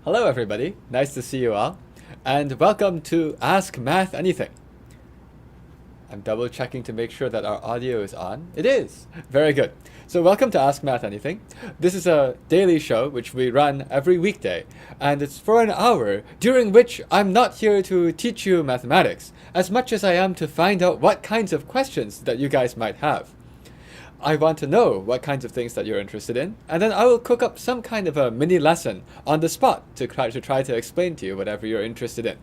Hello everybody, nice to see you all, and welcome to Ask Math Anything. I'm double checking to make sure that our audio is on. It is! Very good. So welcome to Ask Math Anything. This is a daily show which we run every weekday, and it's for an hour, during which I'm not here to teach you mathematics, as much as I am to find out what kinds of questions that you guys might have. I want to know what kinds of things that you're interested in, and then I will cook up some kind of a mini lesson on the spot to try to explain to you whatever you're interested in.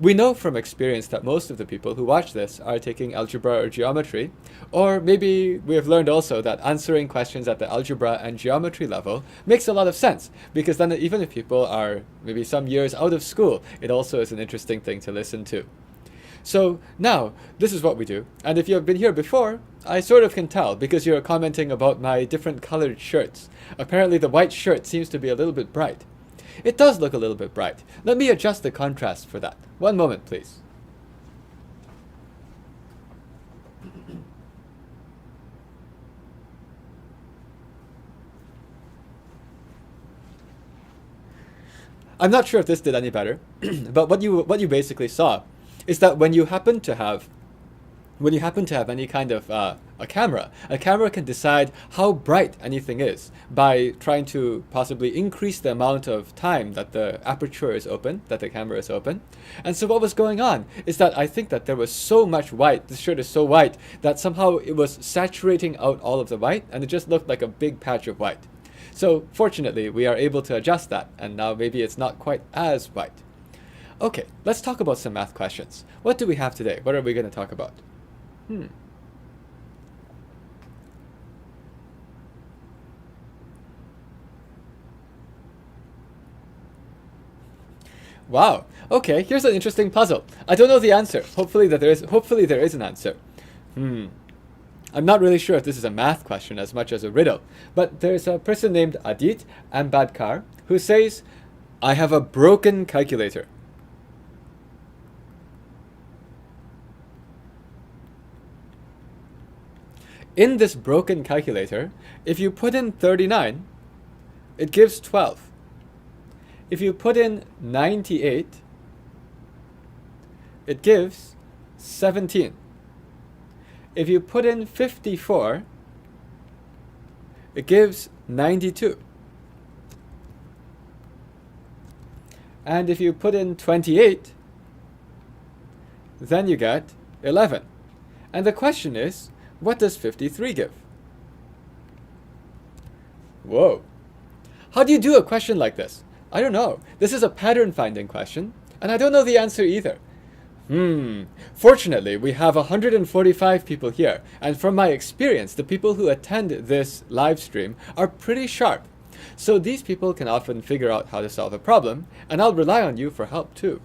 We know from experience that most of the people who watch this are taking algebra or geometry, or maybe we have learned also that answering questions at the algebra and geometry level makes a lot of sense, because then even if people are maybe some years out of school, it also is an interesting thing to listen to. So now, this is what we do, and if you have been here before, I sort of can tell because you're commenting about my different colored shirts. Apparently the white shirt seems to be a little bit bright. It does look a little bit bright. Let me adjust the contrast for that. One moment, please. I'm not sure if this did any better, but what you basically saw is that when you happen to have any kind of a camera can decide how bright anything is by trying to possibly increase the amount of time that the aperture is open, that the camera is open. And so what was going on is that I think that there was so much white, the shirt is so white, that somehow it was saturating out all of the white, and it just looked like a big patch of white. So fortunately, we are able to adjust that, and now maybe it's not quite as white. Okay, let's talk about some math questions. What do we have today? What are we going to talk about? Wow. Okay, here's an interesting puzzle. I don't know the answer. Hopefully there is an answer. I'm not really sure if this is a math question as much as a riddle, but there's a person named Adit Ambadkar who says, I have a broken calculator. In this broken calculator, if you put in 39, it gives 12. If you put in 98, it gives 17. If you put in 54, it gives 92. And if you put in 28, then you get 11. And the question is, what does 53 give? Whoa. How do you do a question like this? I don't know. This is a pattern finding question, and I don't know the answer either. Fortunately, we have 145 people here, and from my experience, the people who attend this live stream are pretty sharp. So these people can often figure out how to solve a problem, and I'll rely on you for help too.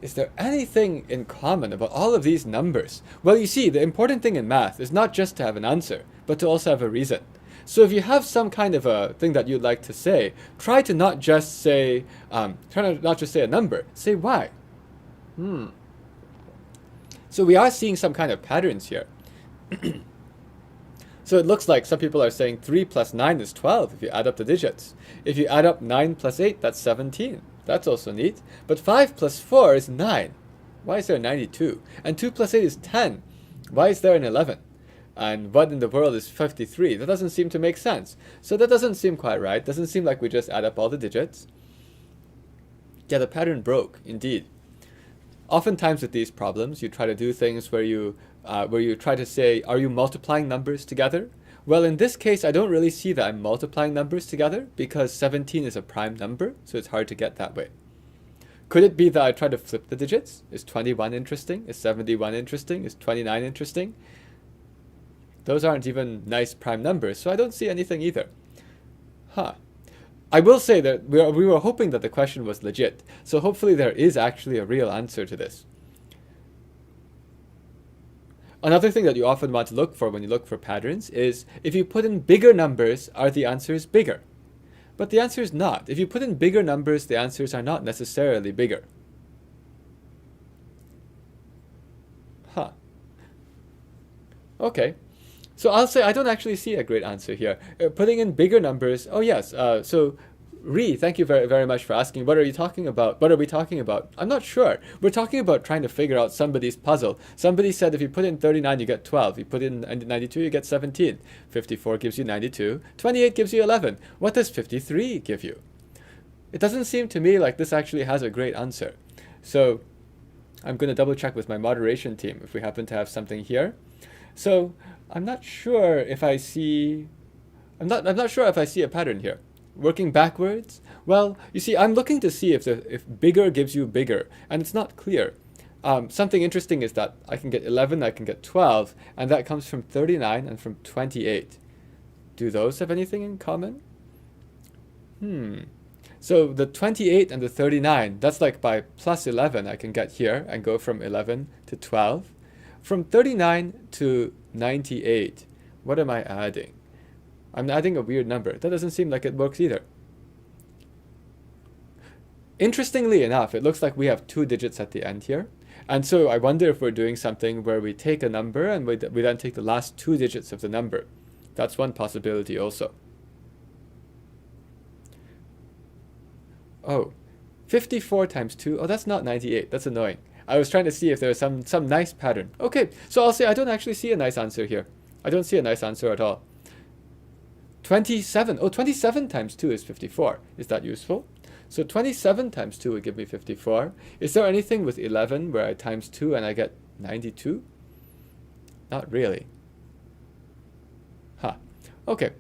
Is there anything in common about all of these numbers? Well, you see, the important thing in math is not just to have an answer, but to also have a reason. So if you have some kind of a thing that you'd like to say, try to not just say a number. Say why. So we are seeing some kind of patterns here. So it looks like some people are saying 3 plus 9 is 12 if you add up the digits. If you add up 9 plus 8, that's 17. That's also neat. But 5 plus 4 is 9. Why is there 92? And 2 plus 8 is 10. Why is there an 11? And what in the world is 53? That doesn't seem to make sense. So that doesn't seem quite right. Doesn't seem like we just add up all the digits. Yeah, the pattern broke, indeed. Oftentimes with these problems, you try to do things where you try to say, are you multiplying numbers together? Well, in this case, I don't really see that I'm multiplying numbers together because 17 is a prime number, so it's hard to get that way. Could it be that I try to flip the digits? Is 21 interesting? Is 71 interesting? Is 29 interesting? Those aren't even nice prime numbers, so I don't see anything either. I will say that we were hoping that the question was legit, so hopefully there is actually a real answer to this. Another thing that you often want to look for when you look for patterns is if you put in bigger numbers, are the answers bigger? but the answer is not. If you put in bigger numbers, the answers are not necessarily bigger. Huh. Okay. So I'll say I don't actually see a great answer here. Putting in bigger numbers, oh yes, so Ri, thank you very, very much for asking. What are you talking about? What are we talking about? I'm not sure. We're talking about trying to figure out somebody's puzzle. Somebody said if you put in 39, you get 12. You put in 92, you get 17. 54 gives you 92. 28 gives you 11. What does 53 give you? It doesn't seem to me like this actually has a great answer. So I'm going to double check with my moderation team if we happen to have something here. So I'm not sure if I see... I'm not sure if I see a pattern here. Working backwards? Well, you see, I'm looking to see if bigger gives you bigger, and it's not clear. Something interesting is that I can get 11, I can get 12, and that comes from 39 and from 28. Do those have anything in common? So the 28 and the 39, that's like by plus 11 I can get here and go from 11 to 12. From 39 to 98, what am I adding? I'm adding a weird number. That doesn't seem like it works either. Interestingly enough, it looks like we have 2 digits at the end here. And so I wonder if we're doing something where we take a number and we then take the last 2 digits of the number. That's one possibility also. Oh, 54 times 2. Oh, that's not 98. That's annoying. I was trying to see if there was some nice pattern. Okay, so I'll say I don't actually see a nice answer here. I don't see a nice answer at all. 27. Oh, 27 times 2 is 54. Is that useful? So 27 times 2 would give me 54. Is there anything with 11 where I times 2 and I get 92? Not really. Huh. Okay.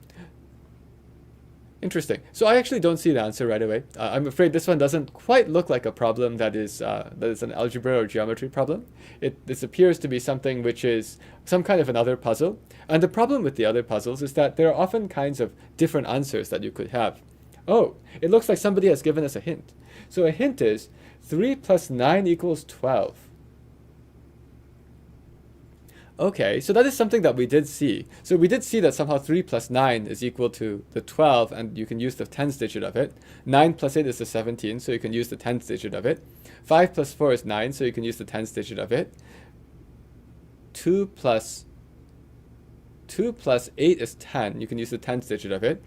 Interesting. So I actually don't see the answer right away. I'm afraid this one doesn't quite look like a problem that is an algebra or geometry problem. This appears to be something which is some kind of another puzzle. And the problem with the other puzzles is that there are often kinds of different answers that you could have. Oh, it looks like somebody has given us a hint. So a hint is 3 plus 9 equals 12. Okay, so that is something that we did see. So we did see that somehow 3 plus 9 is equal to the 12, and you can use the tens digit of it. 9 plus 8 is the 17, so you can use the tens digit of it. 5 plus 4 is 9, so you can use the tens digit of it. 2 plus 8 is 10. You can use the tens digit of it.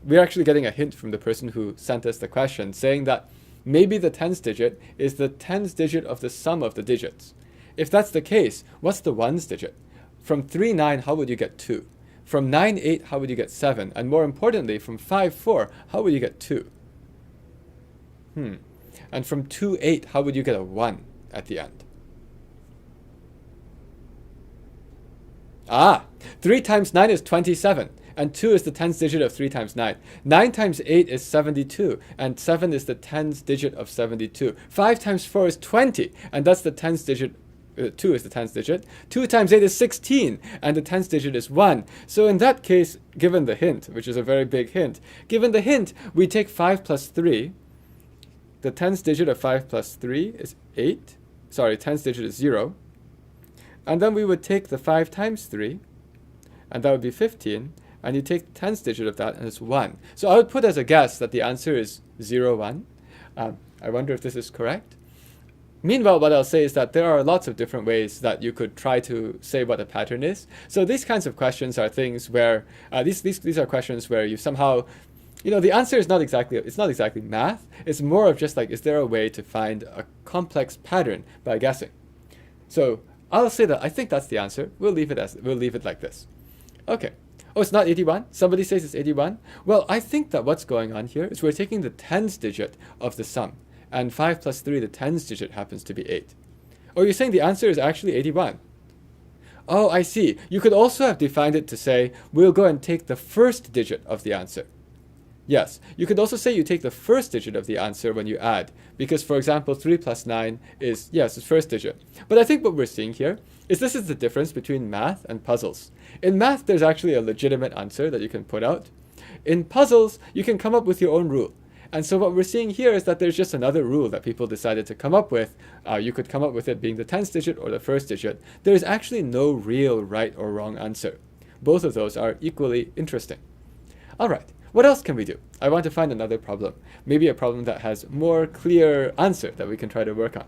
We're actually getting a hint from the person who sent us the question, saying that maybe the tens digit is the tens digit of the sum of the digits. If that's the case, what's the ones digit? From 3, 9, how would you get 2? From 9, 8, how would you get 7? And more importantly, from 5, 4, how would you get 2? And from 2, 8, how would you get a 1 at the end? 3 times 9 is 27, and 2 is the tens digit of 3 times 9. 9 times 8 is 72, and 7 is the tens digit of 72. 5 times 4 is 20, and that's the tens digit. 2 is the tens digit. 2 times 8 is 16, and the tens digit is 1. So in that case, given the hint, which is a very big hint, given the hint, we take 5 plus 3. The tens digit of 5 plus 3 is 8. Sorry, tens digit is 0. And then we would take the 5 times 3, and that would be 15. And you take the tens digit of that, and it's 1. So I would put as a guess that the answer is 0, 1. I wonder if this is correct. Meanwhile, what I'll say is that there are lots of different ways that you could try to say what a pattern is. So these kinds of questions are things where, these are questions where you somehow, the answer is not exactly math. It's more of just like, is there a way to find a complex pattern by guessing? So I'll say that I think that's the answer. We'll leave it like this. Okay. Oh, it's not 81? Somebody says it's 81? Well, I think that what's going on here is we're taking the tens digit of the sum. And 5 plus 3, the tens digit happens to be 8. Oh, you're saying the answer is actually 81. Oh, I see. You could also have defined it to say, we'll go and take the first digit of the answer. Yes, you could also say you take the first digit of the answer when you add. Because, for example, 3 plus 9 is, yes, it's first digit. But I think what we're seeing here is this is the difference between math and puzzles. In math, there's actually a legitimate answer that you can put out. In puzzles, you can come up with your own rule. And so what we're seeing here is that there's just another rule that people decided to come up with. You could come up with it being the tens digit or the first digit. There's actually no real right or wrong answer. Both of those are equally interesting. All right. What else can we do? I want to find another problem. Maybe a problem that has more clear answer that we can try to work on.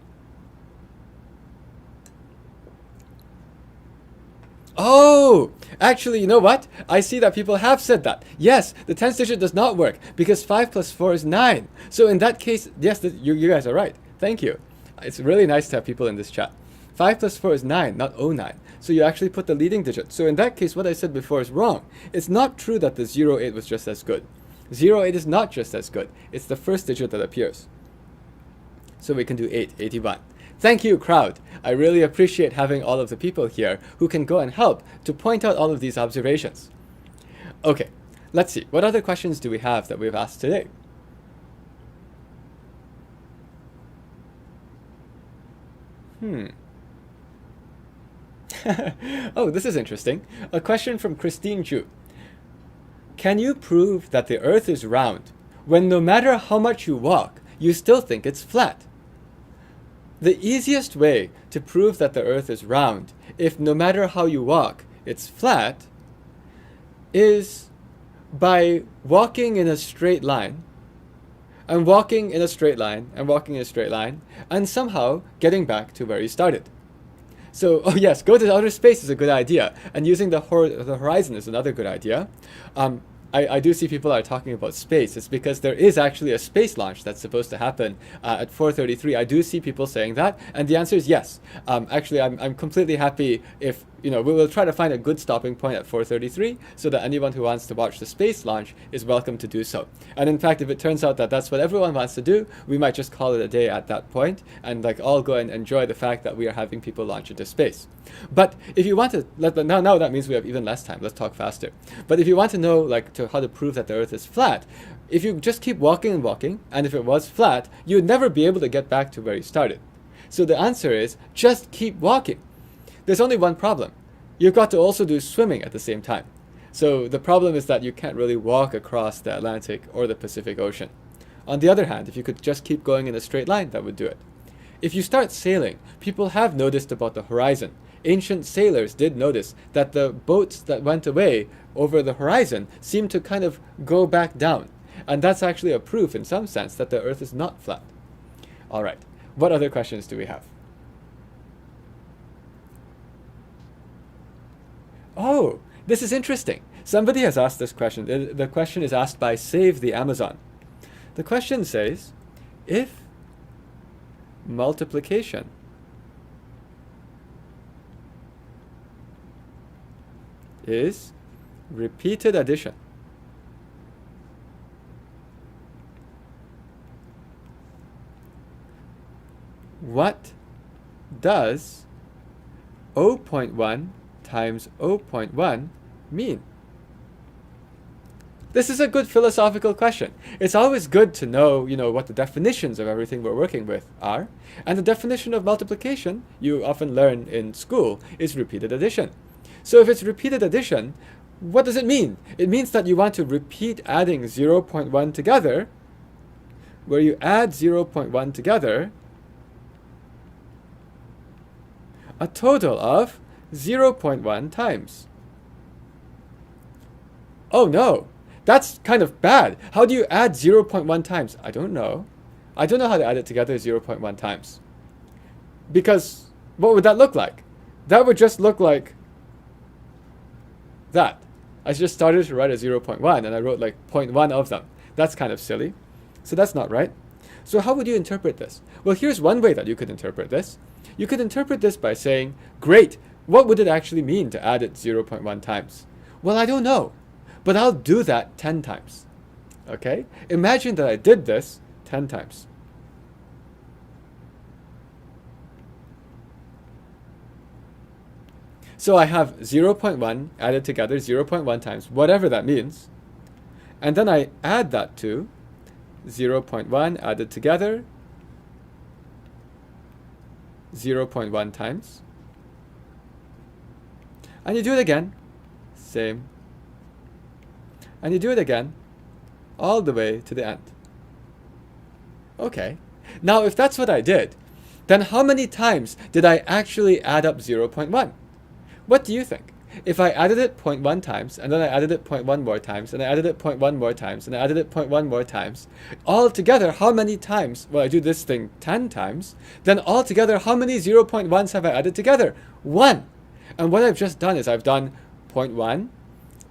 Oh, actually, you know what? I see that people have said that. Yes, the tens digit does not work because 5 plus 4 is 9. So in that case, yes, you guys are right. Thank you. It's really nice to have people in this chat. 5 plus 4 is 9, not 09. So you actually put the leading digit. So in that case, what I said before is wrong. It's not true that the 08 was just as good. 08 is not just as good. It's the first digit that appears. So we can do 8, 81. Thank you, crowd. I really appreciate having all of the people here who can go and help to point out all of these observations. Okay, let's see. What other questions do we have that we've asked today? Oh, this is interesting. A question from Christine Ju. Can you prove that the Earth is round when no matter how much you walk, you still think it's flat? The easiest way to prove that the Earth is round, if no matter how you walk, it's flat, is by walking in a straight line, and walking in a straight line, and walking in a straight line, and somehow getting back to where you started. So, oh yes, go to outer space is a good idea, and using the horizon is another good idea. I do see people are talking about space. It's because there is actually a space launch that's supposed to happen at 4:33. I do see people saying that, and the answer is yes. Actually, I'm completely happy if, we will try to find a good stopping point at 4:33 so that anyone who wants to watch the space launch is welcome to do so. And in fact, if it turns out that that's what everyone wants to do, we might just call it a day at that point and all go and enjoy the fact that we are having people launch into space. But if you want to, now that means we have even less time. Let's talk faster. But if you want to know how to prove that the Earth is flat, if you just keep walking and walking, and if it was flat, you would never be able to get back to where you started. So the answer is just keep walking. There's only one problem. You've got to also do swimming at the same time. So the problem is that you can't really walk across the Atlantic or the Pacific Ocean. On the other hand, if you could just keep going in a straight line, that would do it. If you start sailing, people have noticed about the horizon. Ancient sailors did notice that the boats that went away over the horizon seemed to kind of go back down. And that's actually a proof, in some sense, that the Earth is not flat. All right, what other questions do we have? Oh, this is interesting. Somebody has asked this question. The question is asked by Save the Amazon. The question says, if multiplication is repeated addition, what does 0.1 times 0.1 mean? This is a good philosophical question. It's always good to know, what the definitions of everything we're working with are. And the definition of multiplication, you often learn in school, is repeated addition. So if it's repeated addition, what does it mean? It means that you want to repeat adding 0.1 together, where you add 0.1 together a total of 0.1 times. Oh no, that's kind of bad. How do you add 0.1 times? I don't know. I don't know how to add it together 0.1 times. Because what would that look like? That would just look like that. I just started to write a 0.1 and I wrote 0.1 of them. That's kind of silly. So that's not right. So how would you interpret this? Well, here's one way that you could interpret this. You could interpret this by saying, great, what would it actually mean to add it 0.1 times? Well, I don't know, but I'll do that 10 times. Okay? Imagine that I did this 10 times. So I have 0.1 added together 0.1 times, whatever that means. And then I add that to 0.1 added together 0.1 times. And you do it again, same. And you do it again, all the way to the end. Okay, now if that's what I did, then how many times did I actually add up 0.1? What do you think? if I added it 0.1 times, and then I added it 0.1 more times, and I added it 0.1 more times, and I added it 0.1 more times, all together, how many times, well, I do this thing 10 times, then all together, how many 0.1s have I added together? 1. And what I've just done is I've done 0.1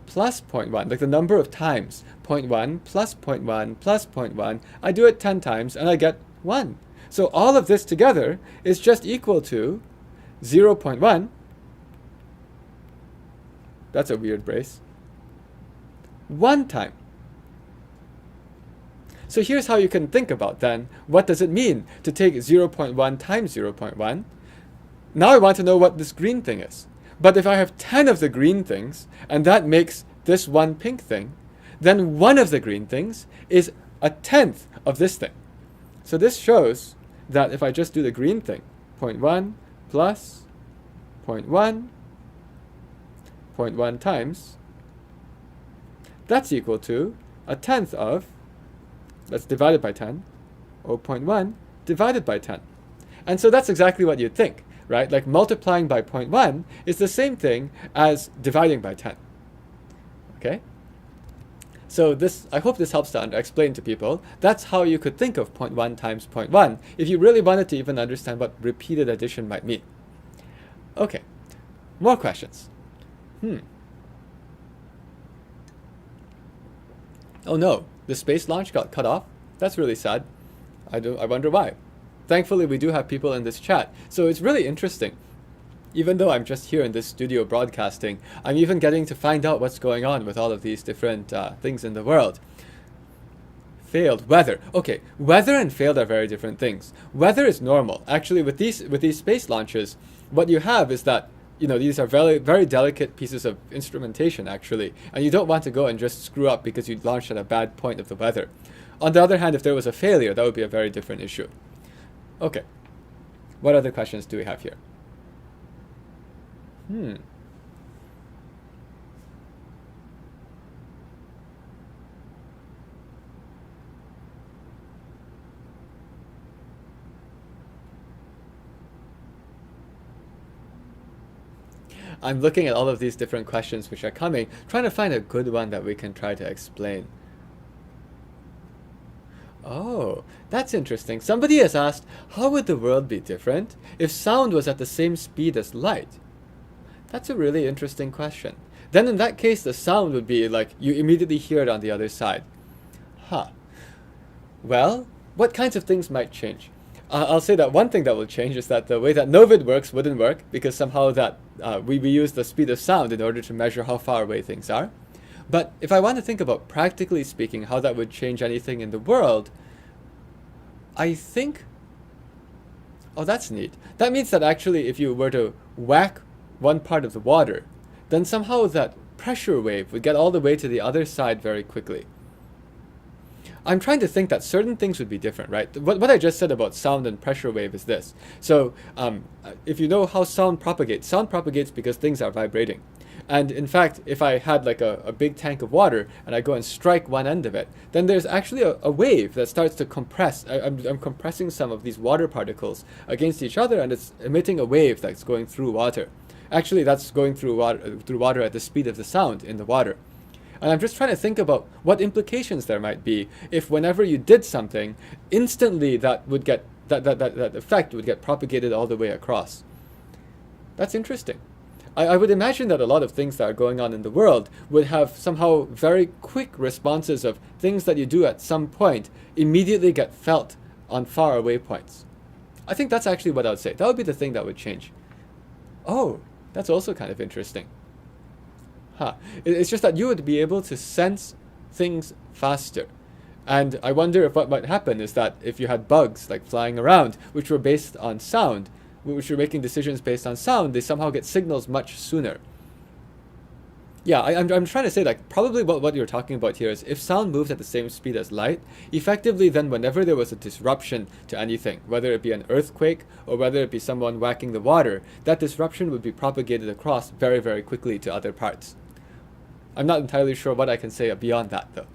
plus 0.1, like the number of times, 0.1 plus 0.1 plus 0.1. I do it 10 times, and I get 1. So all of this together is just equal to 0.1. That's a weird brace. 1 time. So here's how you can think about then, what does it mean to take 0.1 times 0.1? Now I want to know what this green thing is. But if I have 10 of the green things, and that makes this one pink thing, then one of the green things is a tenth of this thing. So this shows that if I just do the green thing, 0.1 plus 0.1, 0.1 times, that's equal to a tenth of, that's divided by 10, 0.1 divided by 10. And so that's exactly what you'd think, right? Like multiplying by 0.1 is the same thing as dividing by 10. Okay? So this, I hope this helps to explain to people. That's how you could think of 0.1 times 0.1 if you really wanted to even understand what repeated addition might mean. Okay, more questions. Oh no, the space launch got cut off? That's really sad. I wonder why. Thankfully, we do have people in this chat, so it's really interesting. Even though I'm just here in this studio broadcasting, I'm even getting to find out what's going on with all of these different things in the world. Failed. Weather. Okay, weather and failed are very different things. Weather is normal. Actually, with these space launches, what you have is that, you know, these are very, very delicate pieces of instrumentation, actually, and you don't want to go and just screw up because you launched at a bad point of the weather. On the other hand, if there was a failure, that would be a very different issue. Okay, what other questions do we have here? I'm looking at all of these different questions which are coming, trying to find a good one that we can try to explain. Oh, that's interesting. Somebody has asked, how would the world be different if sound was at the same speed as light? That's a really interesting question. Then in that case, the sound would be like you immediately hear it on the other side. Well, what kinds of things might change? I'll say that one thing that will change is that the way that Novid works wouldn't work, because somehow that we use the speed of sound in order to measure how far away things are. But if I want to think about, practically speaking, how that would change anything in the world, I think, oh, that's neat. That means that actually if you were to whack one part of the water, then somehow that pressure wave would get all the way to the other side very quickly. I'm trying to think that certain things would be different, right? What I just said about sound and pressure wave is this. So if you know how sound propagates because things are vibrating. And in fact, if I had like a big tank of water and I go and strike one end of it, then there's actually a wave that starts to compress. I'm compressing some of these water particles against each other, and it's emitting a wave that's going through water. Actually, that's going through water at the speed of the sound in the water. And I'm just trying to think about what implications there might be if whenever you did something, instantly that would get that effect would get propagated all the way across. That's interesting. I would imagine that a lot of things that are going on in the world would have somehow very quick responses of things that you do at some point immediately get felt on far away points. I think that's actually what I would say. That would be the thing that would change. Oh, that's also kind of interesting. It's just that you would be able to sense things faster. And I wonder if what might happen is that if you had bugs like flying around, which were based on sound, which were making decisions based on sound, they somehow get signals much sooner. Yeah, I'm trying to say that probably what you're talking about here is if sound moves at the same speed as light, effectively then whenever there was a disruption to anything, whether it be an earthquake or whether it be someone whacking the water, that disruption would be propagated across very, very quickly to other parts. I'm not entirely sure what I can say beyond that though.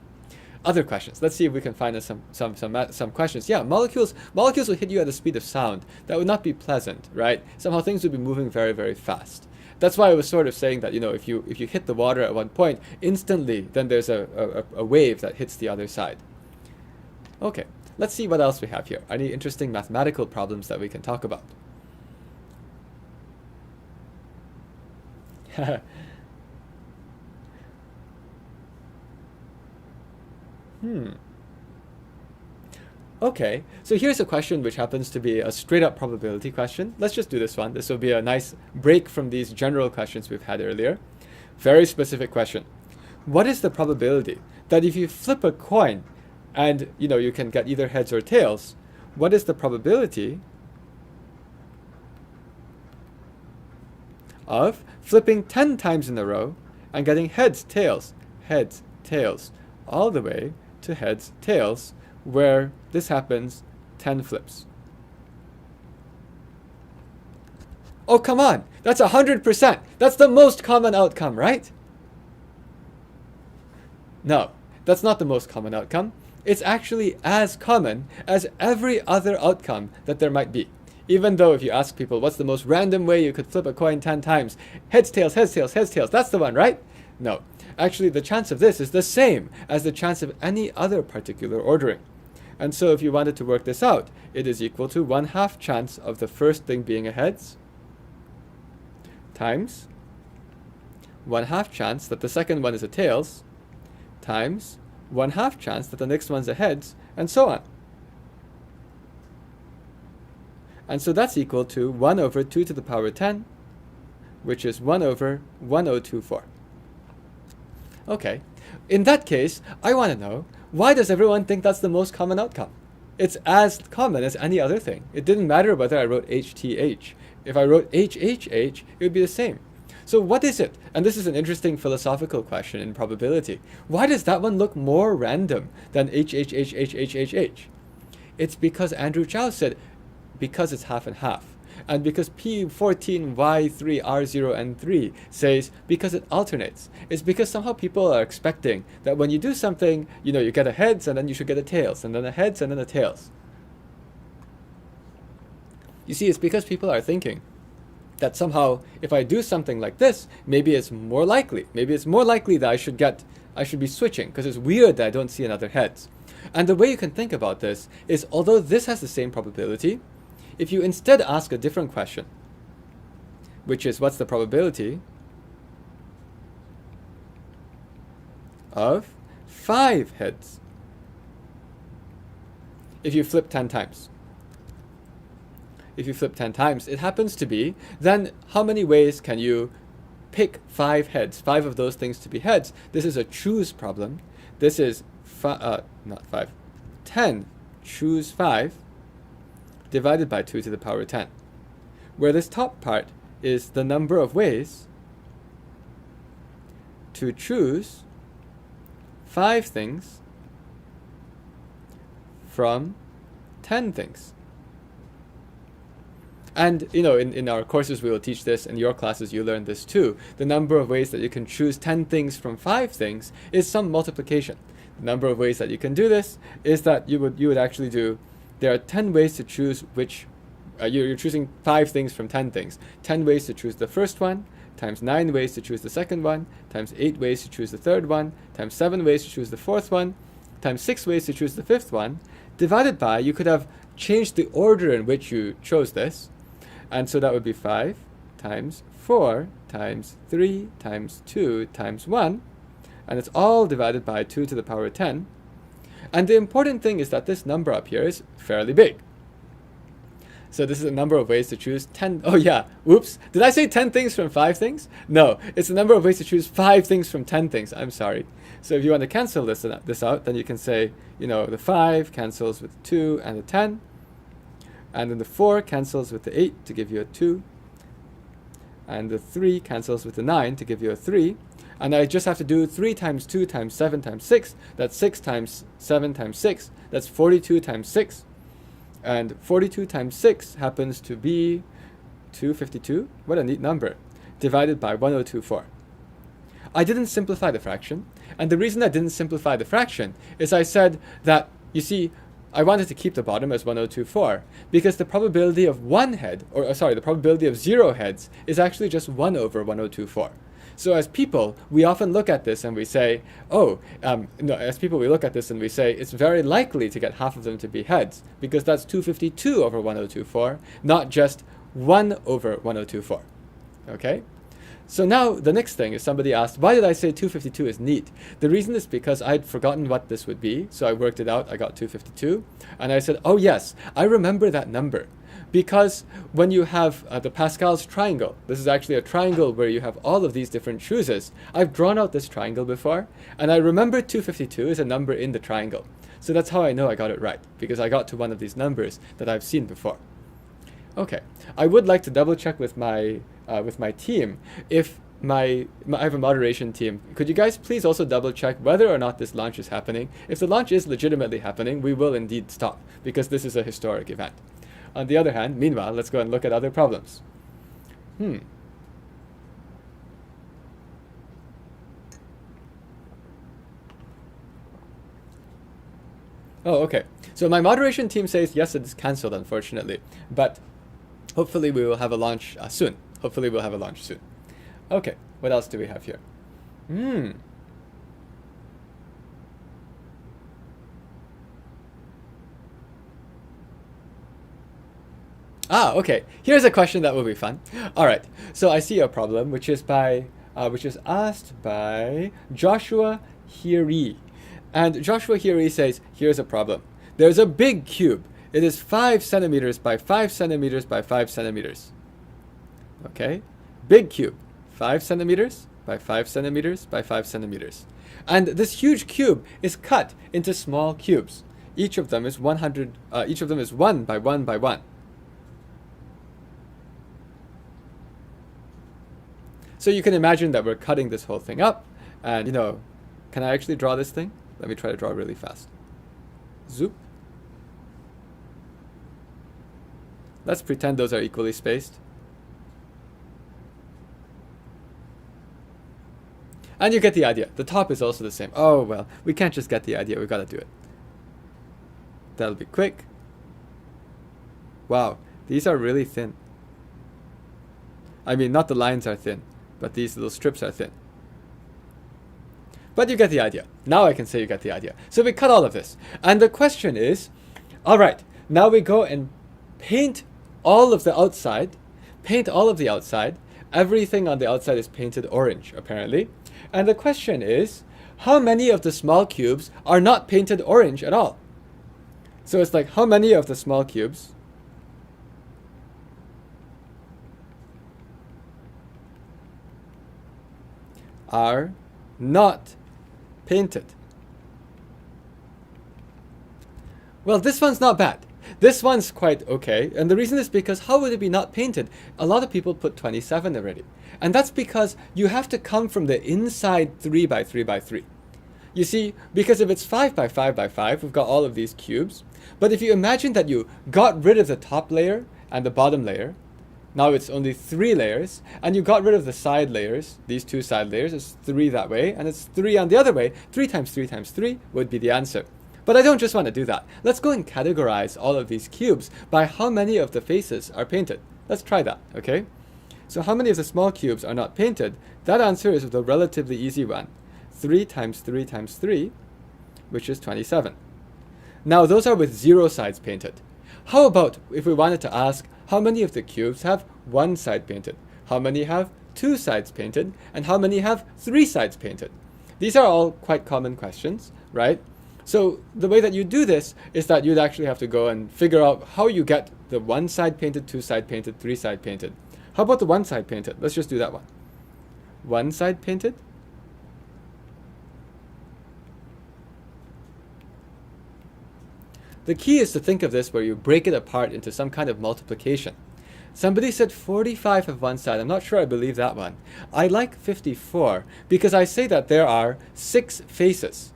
Other questions. Let's see if we can find some questions. Yeah, molecules will hit you at the speed of sound. That would not be pleasant, right? Somehow things would be moving very, very fast. That's why I was sort of saying that, if you hit the water at one point, instantly, then there's a wave that hits the other side. Okay, let's see what else we have here. Any interesting mathematical problems that we can talk about? Okay, so here's a question which happens to be a straight-up probability question. Let's just do this one. This will be a nice break from these general questions we've had earlier. Very specific question. What is the probability that if you flip a coin and, you can get either heads or tails, what is the probability of flipping 10 times in a row and getting heads, tails, all the way to heads, tails, where this happens 10 flips? Oh, come on. That's 100%. That's the most common outcome, right? No, that's not the most common outcome. It's actually as common as every other outcome that there might be. Even though if you ask people, what's the most random way you could flip a coin 10 times? Heads, tails, heads, tails, heads, tails. That's the one, right? No. Actually, the chance of this is the same as the chance of any other particular ordering. And so if you wanted to work this out, it is equal to 1/2 chance of the first thing being a heads times 1/2 chance that the second one is a tails times 1/2 chance that the next one's a heads, and so on. And so that's equal to 1 over 2 to the power 10, which is 1 over 1024. Okay, in that case, I want to know, why does everyone think that's the most common outcome? It's as common as any other thing. It didn't matter whether I wrote HTH. If I wrote HHH, it would be the same. So what is it? And this is an interesting philosophical question in probability. Why does that one look more random than HHHHHHH? It's because Andrew Chow said, because it's half and half. And because P14Y3R0 and 3 says because it alternates. It's because somehow people are expecting that when you do something, you get a heads and then you should get a tails, and then a heads and then a tails. You see, it's because people are thinking that somehow if I do something like this, maybe it's more likely. Maybe it's more likely that I should be switching, because it's weird that I don't see another heads. And the way you can think about this is, although this has the same probability, if you instead ask a different question, which is what's the probability of 5 heads if you flip 10 times? If you flip 10 times, it happens to be, then how many ways can you pick 5 heads, 5 of those things to be heads? This is a choose problem. This is 10 choose 5 divided by 2 to the power 10, where this top part is the number of ways to choose 5 things from 10 things. And, in our courses we will teach this, in your classes you learn this too. The number of ways that you can choose 10 things from 5 things is some multiplication. The number of ways that you can do this is that you would actually do, there are 10 ways to choose which, you're choosing 5 things from 10 things. 10 ways to choose the first one, times 9 ways to choose the second one, times 8 ways to choose the third one, times 7 ways to choose the fourth one, times 6 ways to choose the fifth one, divided by, you could have changed the order in which you chose this. And so that would be 5 times 4 times 3 times 2 times 1. And it's all divided by 2 to the power 10. And the important thing is that this number up here is fairly big. So this is a number of ways to choose 10. Oh yeah, whoops. Did I say 10 things from 5 things? No, it's the number of ways to choose 5 things from 10 things. I'm sorry. So if you want to cancel this out, then you can say, the 5 cancels with 2 and the 10. And then the 4 cancels with the 8 to give you a 2. And the 3 cancels with the 9 to give you a 3. And I just have to do 3 times 2 times 7 times 6. That's 6 times 7 times 6. That's 42 times 6. And 42 times 6 happens to be 252. What a neat number. Divided by 1024. I didn't simplify the fraction. And the reason I didn't simplify the fraction is I said that, you see, I wanted to keep the bottom as 1024 because the probability of one head, the probability of 0 heads is actually just 1 over 1024. So as people, we often look at this and we say, we look at this and we say it's very likely to get half of them to be heads because that's 252 over 1024, not just 1 over 1024. Okay? So now the next thing is somebody asked, why did I say 252 is neat? The reason is because I'd forgotten what this would be, so I worked it out, I got 252, and I said, oh yes, I remember that number. Because when you have the Pascal's triangle, this is actually a triangle where you have all of these different chooses. I've drawn out this triangle before, and I remember 252 is a number in the triangle. So that's how I know I got it right, because I got to one of these numbers that I've seen before. Okay, I would like to double check with my team if I have a moderation team. Could you guys please also double check whether or not this launch is happening? If the launch is legitimately happening, we will indeed stop, because this is a historic event. On the other hand, meanwhile, let's go and look at other problems. Oh, okay. So my moderation team says, yes, it is cancelled, unfortunately. But hopefully we will have a launch soon. Hopefully we'll have a launch soon. Okay, what else do we have here? Okay. Here's a question that will be fun. All right. So I see a problem, which is asked by Joshua Hiri. And Joshua Hiri says, here's a problem. There's a big cube. It is 5 centimeters by 5 centimeters by 5 centimeters. Okay? Big cube. 5 centimeters by 5 centimeters by 5 centimeters. And this huge cube is cut into small cubes. Each of them is 1 by 1 by 1. So you can imagine that we're cutting this whole thing up. And, can I actually draw this thing? Let me try to draw really fast. Zoop. Let's pretend those are equally spaced. And you get the idea. The top is also the same. Oh, well, we can't just get the idea. We've got to do it. That'll be quick. Wow, these are really thin. I mean, not the lines are thin, but these little strips are thin. But you get the idea. Now I can say you get the idea. So we cut all of this. And the question is, all right, now we go and paint all of the outside. Paint all of the outside. Everything on the outside is painted orange, apparently. And the question is, how many of the small cubes are not painted orange at all? So it's like, how many of the small cubes are not painted? Well, this one's not bad. This one's quite okay. And the reason is because how would it be not painted? A lot of people put 27 already. And that's because you have to come from the inside 3 by 3 by 3. You see, because if it's 5 by 5 by 5, we've got all of these cubes. But if you imagine that you got rid of the top layer and the bottom layer, now it's only 3 layers, and you got rid of the side layers, these 2 side layers, it's 3 that way, and it's 3 on the other way. 3 times 3 times 3 would be the answer. But I don't just want to do that. Let's go and categorize all of these cubes by how many of the faces are painted. Let's try that, okay? So how many of the small cubes are not painted? That answer is the relatively easy one. 3 times 3 times 3, which is 27. Now those are with 0 sides painted. How about if we wanted to ask how many of the cubes have 1 side painted? How many have 2 sides painted? And how many have 3 sides painted? These are all quite common questions, right? So the way that you do this is that you'd actually have to go and figure out how you get the 1 side painted, 2 side painted, 3 side painted. How about the 1 side painted? Let's just do that one. 1 side painted. The key is to think of this where you break it apart into some kind of multiplication. Somebody said 45 of one side. I'm not sure I believe that one. I like 54 because I say that there are 6 faces,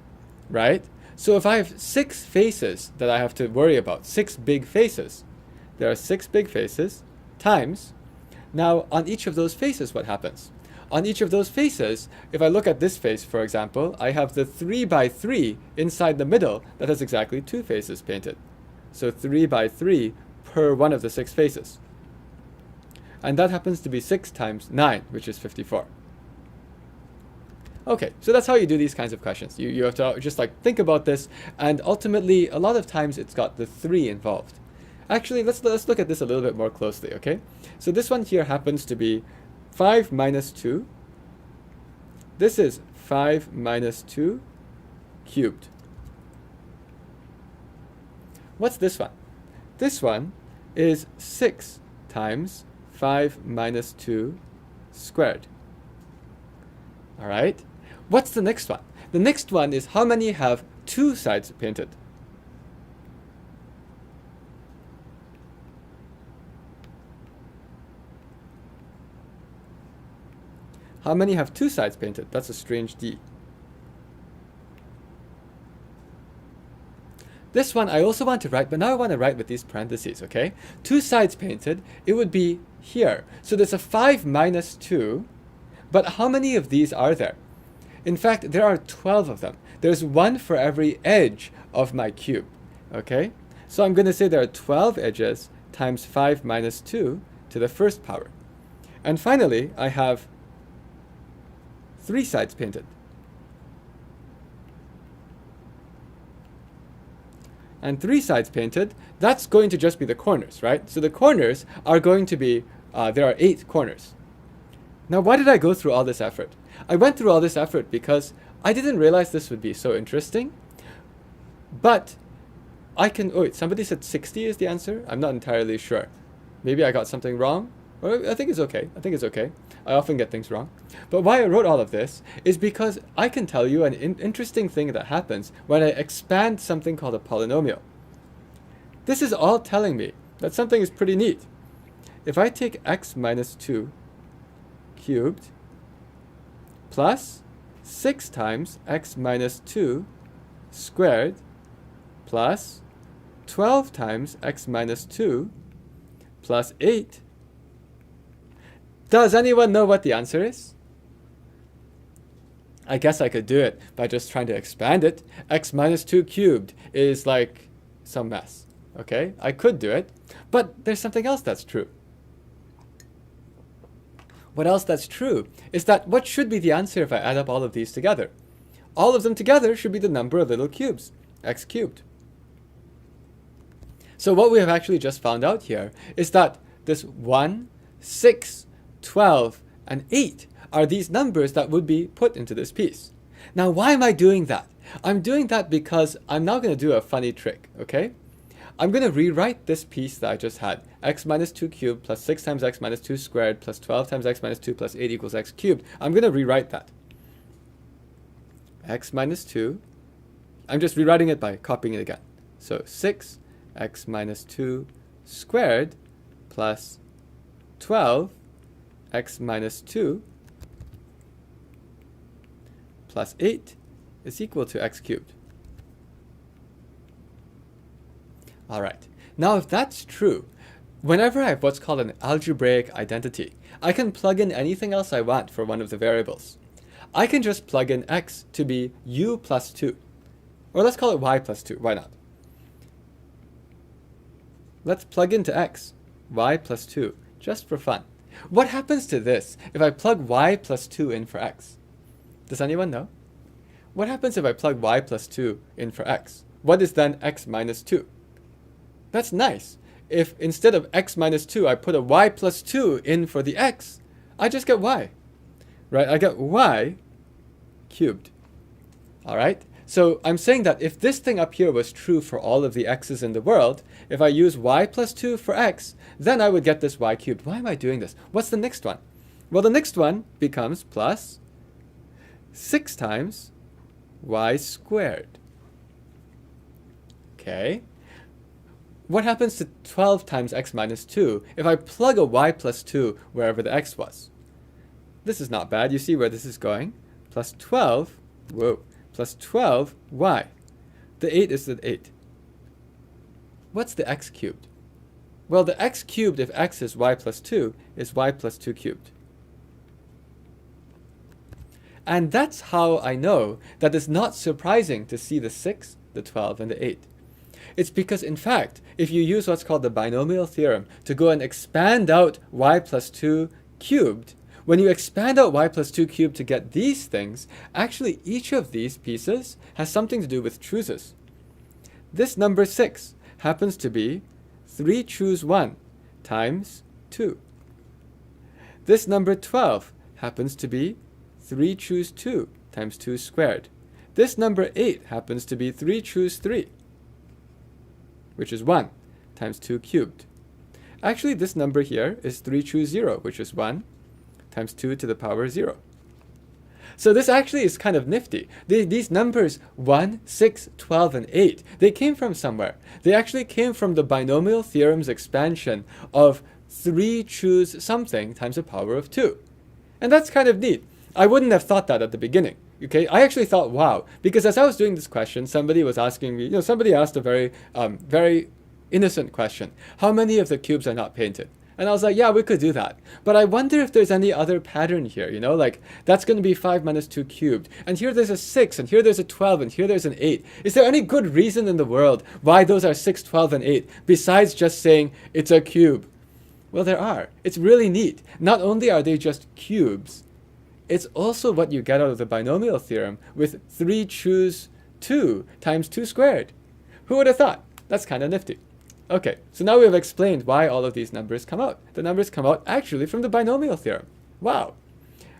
right? So if I have 6 faces that I have to worry about, 6 big faces, there are 6 big faces times. Now on each of those faces, what happens? on each of those faces, if I look at this face, for example, I have the 3 by 3 inside the middle that has exactly 2 faces painted. So 3 by 3 per one of the 6 faces. And that happens to be 6 times 9, which is 54. Okay, so that's how you do these kinds of questions. You have to just like think about this, and ultimately, a lot of times it's got the 3 involved. Actually, let's look at this a little bit more closely, okay? So this one here happens to be 5 minus 2. This is 5 minus 2 cubed. What's this one? This one is 6 times 5 minus 2 squared. All right? What's the next one? The next one is how many have 2 sides painted? How many have 2 sides painted? That's a strange D. This one I also want to write, but now I want to write with these parentheses, okay? 2 sides painted, it would be here. So there's a 5 minus 2, but how many of these are there? In fact, there are 12 of them. There's 1 for every edge of my cube, okay? So I'm going to say there are 12 edges times 5 minus 2 to the first power. And finally, I have 3 sides painted. And 3 sides painted, that's going to just be the corners, right? So the corners are going to be, there are 8 corners. Now, why did I go through all this effort? I went through all this effort because I didn't realize this would be so interesting. But I can, oh wait, somebody said 60 is the answer? I'm not entirely sure. Maybe I got something wrong? Or I think it's okay. I think it's okay. I often get things wrong. But why I wrote all of this is because I can tell you an interesting thing that happens when I expand something called a polynomial. This is all telling me that something is pretty neat. If I take x minus 2 cubed plus 6 times x minus 2 squared plus 12 times x minus 2 plus 8. Does anyone know what the answer is? I guess I could do it by just trying to expand it. X minus 2 cubed is like some mess. Okay, I could do it, but there's something else that's true. What else that's true is that what should be the answer if I add up all of these together? All of them together should be the number of little cubes, x cubed. So what we have actually just found out here is that this 1, 6, 12, and 8 are these numbers that would be put into this piece. Now, why am I doing that? I'm doing that because I'm now going to do a funny trick, okay? I'm going to rewrite this piece that I just had. X minus 2 cubed plus 6 times x minus 2 squared plus 12 times x minus 2 plus 8 equals x cubed. I'm going to rewrite that. X minus 2. I'm just rewriting it by copying it again. So 6 x minus 2 squared plus 12 x minus 2 plus 8 is equal to x cubed. All right. Now, if that's true, whenever I have what's called an algebraic identity, I can plug in anything else I want for one of the variables. I can just plug in x to be u plus 2. Or let's call it y plus 2. Why not? Let's plug into x, y plus 2, just for fun. What happens to this if I plug y plus 2 in for x? Does anyone know? What happens if I plug y plus 2 in for x? What is then x minus 2? That's nice. If instead of x minus 2, I put a y plus 2 in for the x, I just get y. Right? I get y cubed. All right? So I'm saying that if this thing up here was true for all of the x's in the world, if I use y plus 2 for x, then I would get this y cubed. Why am I doing this? What's the next one? Well, the next one becomes plus 6 times y squared. Okay. What happens to 12 times x minus 2 if I plug a y plus 2 wherever the x was? This is not bad. You see where this is going? Plus 12, whoa, plus 12y. The 8 is the 8. What's the x cubed? Well, the x cubed, if x is y plus 2, is y plus 2 cubed. And that's how I know that it's not surprising to see the 6, the 12, and the 8. It's because, in fact, if you use what's called the binomial theorem to go and expand out y plus 2 cubed, when you expand out y plus 2 cubed to get these things, actually each of these pieces has something to do with chooses. This number 6 happens to be 3 choose 1 times 2. This number 12 happens to be 3 choose 2 times 2 squared. This number 8 happens to be 3 choose 3, which is 1, times 2 cubed. Actually, this number here is 3 choose 0, which is 1, times 2 to the power 0. So this actually is kind of nifty. These numbers 1, 6, 12, and 8, they came from somewhere. They actually came from the binomial theorem's expansion of 3 choose something times the power of 2. And that's kind of neat. I wouldn't have thought that at the beginning. Okay, I actually thought, wow, because as I was doing this question, somebody was asking me, somebody asked a very, very innocent question. How many of the cubes are not painted? And I was like, yeah, we could do that. But I wonder if there's any other pattern here, like that's going to be 5 minus 2 cubed. And here there's a 6, and here there's a 12, and here there's an 8. Is there any good reason in the world why those are 6, 12, and 8, besides just saying it's a cube? Well, there are. It's really neat. Not only are they just cubes, it's also what you get out of the binomial theorem with 3 choose 2 times 2 squared. Who would have thought? That's kind of nifty. Okay, so now we've explained why all of these numbers come out. The numbers come out actually from the binomial theorem. Wow.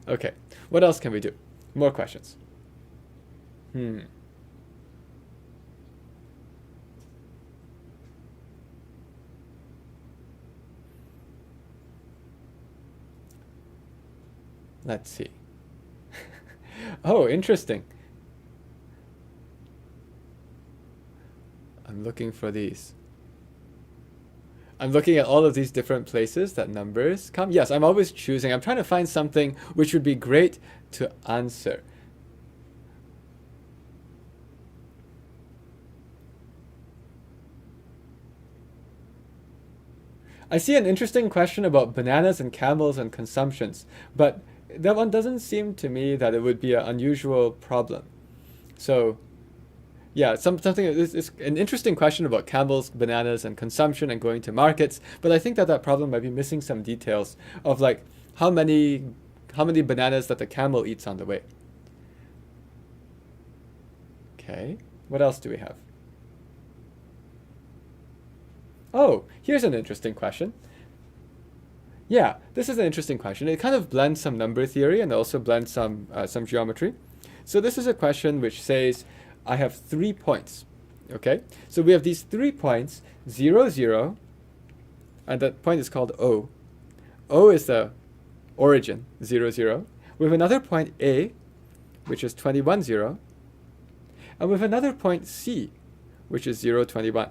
Okay, what else can we do? More questions. Let's see. Oh, interesting. I'm looking for these. I'm looking at all of these different places that numbers come. Yes, I'm always choosing. I'm trying to find something which would be great to answer. I see an interesting question about bananas and camels and consumptions, but that one doesn't seem to me that it would be an unusual problem. So yeah, something is an interesting question about camels, bananas, and consumption and going to markets. But I think that problem might be missing some details of like how many bananas that the camel eats on the way. Okay, what else do we have? Oh, here's an interesting question. Yeah, this is an interesting question. It kind of blends some number theory and also blends some geometry. So this is a question which says, I have 3 points, okay? So we have these 3 points, 0, 0, and that point is called O. O is the origin, 0, 0. We have another point A, which is 21, 0. And we have another point C, which is 0, 21.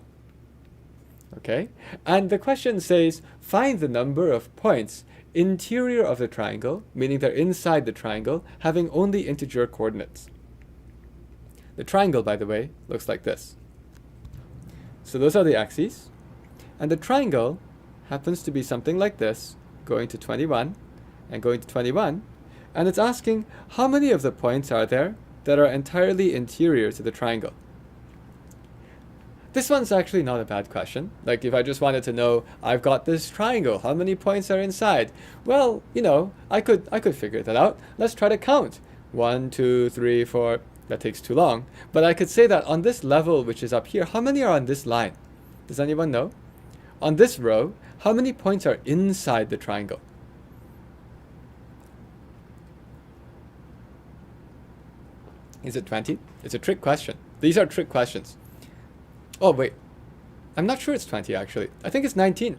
Okay? And the question says, find the number of points interior of the triangle, meaning they're inside the triangle, having only integer coordinates. The triangle, by the way, looks like this. So those are the axes. And the triangle happens to be something like this, going to 21 and going to 21. And it's asking, how many of the points are there that are entirely interior to the triangle? This one's actually not a bad question. Like if I just wanted to know, I've got this triangle, how many points are inside? Well, I could figure that out. Let's try to count. 1, 2, 3, 4. That takes too long. But I could say that on this level, which is up here, how many are on this line? Does anyone know? On this row, how many points are inside the triangle? Is it 20? It's a trick question. These are trick questions. Oh, wait. I'm not sure it's 20, actually. I think it's 19.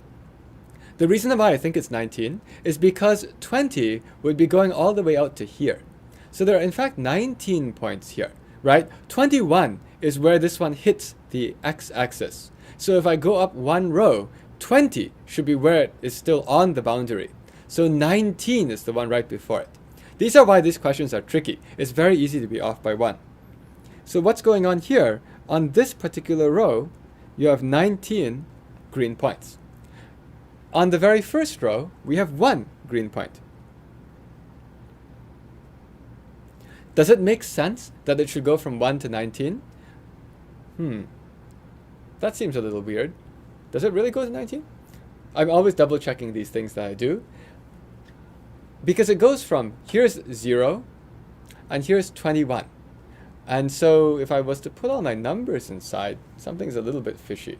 The reason why I think it's 19 is because 20 would be going all the way out to here. So there are, in fact, 19 points here, right? 21 is where this one hits the x-axis. So if I go up one row, 20 should be where it is still on the boundary. So 19 is the one right before it. These are why these questions are tricky. It's very easy to be off by 1. So what's going on here? On this particular row, you have 19 green points. On the very first row, we have 1 green point. Does it make sense that it should go from 1 to 19? That seems a little weird. Does it really go to 19? I'm always double checking these things that I do. Because it goes from, here's 0, and here's 21. And so if I was to put all my numbers inside, something's a little bit fishy.